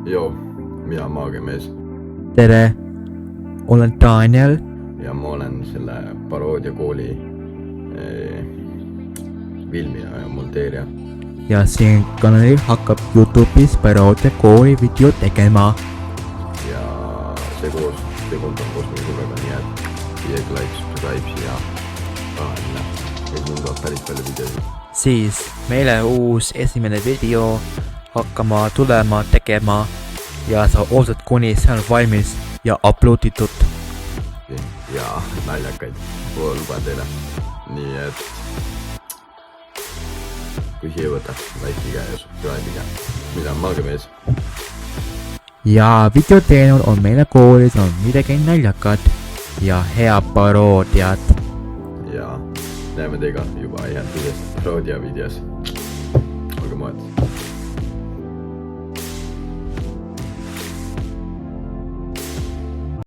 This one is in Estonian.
Joo, minä olen Maagiamees tere, olen Daniel ja ma olen selle paroodiakooli filmija ja monteerija. ja siin kanalil hakkab YouTube'is paroodiakooli video tegema. Ja see koos tegundab koos minu sõbraga, nii et like, subscribe siia kahenile. Ja siin tuleb päris palju videosid. Siis meile uus esimene video hakkama tulema tegema ja sa ootad kuni see on valmis ja uploaditud. Ja naljakaid luban teile. Nii et kui siia võta, like'iga ja subscribe'iga. Mina olen Maagiamees. Ja video teinud on meile koolis on midagi naljakat ja hea paroodiat. Ja näeme teiega juba järgmises paroodia videos. Olge moed.